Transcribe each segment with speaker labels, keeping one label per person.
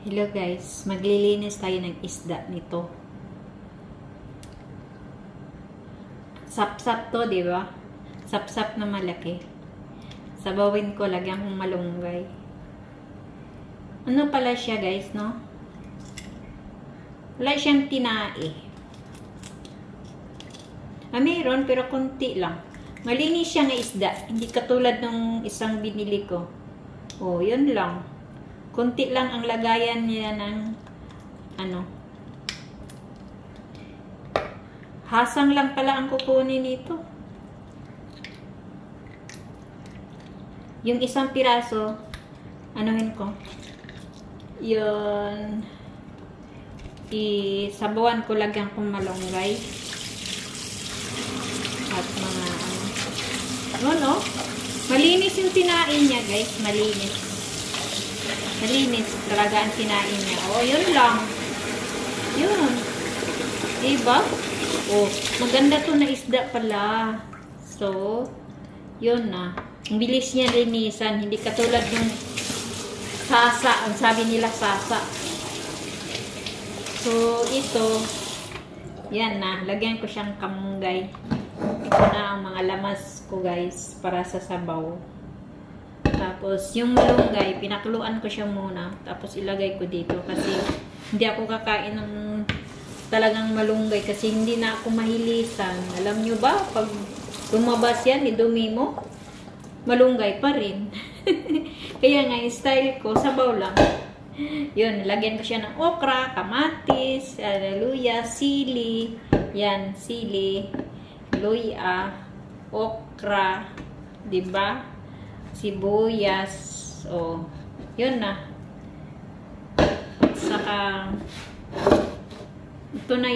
Speaker 1: Hello guys, maglilinis tayo ng isda nito. Sap-sap to, di ba? Sap-sap na malaki. Sabawin ko, lagyan kong malunggay. Ano pala siya guys, no? Wala siyang tinae. Mayroon, pero konti lang. Malinis siya ng isda. Hindi katulad ng isang binili ko. Oh, yun lang. Kunti lang ang lagayan niya ng ano. Hasang lang pala ang kukunin nito. Yung isang piraso, anuhin ko. Yun. Isabawan ko, lagyan kong malunggay. At mga ano. Malinis yung tinain niya guys. Malinis. Malinis talaga ang kinain niya. Oh, yun lang. Yun. Diba? Oh, maganda to na isda pala. So, yun na. Ang bilis niya linisan. Hindi katulad ng sasa. Ang sabi nila sasa. So, ito. Yan na. Lagyan ko siyang kamunggay. Ito na ang mga lamas ko guys. Para sa sabaw. Tapos, yung malunggay, pinakuluan ko siya muna. Tapos, ilagay ko dito. Kasi, hindi ako kakain ng talagang malunggay. Kasi, hindi na ako mahilisan. Alam nyo ba? Pag lumabas yan, idumi mo, malunggay pa rin. Kaya nga, yung style ko, sabaw lang. Yun, lagyan ko siya ng okra, kamatis, luya, sili. Yan, sili, luya, okra. Diba? Sibuyas. Oh, yun na. Saka ito na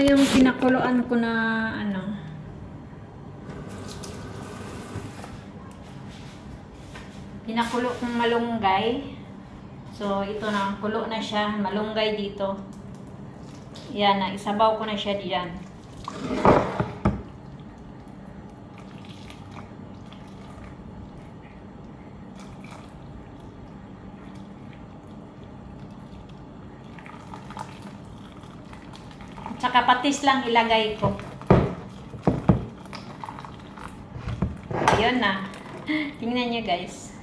Speaker 1: yung pinakuluan ko na ano. Pinakulo kong malunggay. So, ito na. Kulo na siya. Malunggay dito. Yan na. Isabaw ko na siya diyan. Tsaka patis lang ilagay ko. Ayun na. Tingnan nyo guys.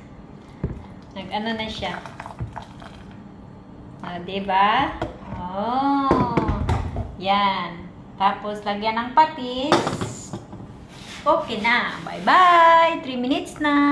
Speaker 1: Nag-ano na siya. Diba? Oh. Yan. Tapos lagyan ng patis. Okay na. Bye-bye. 3 minutes na.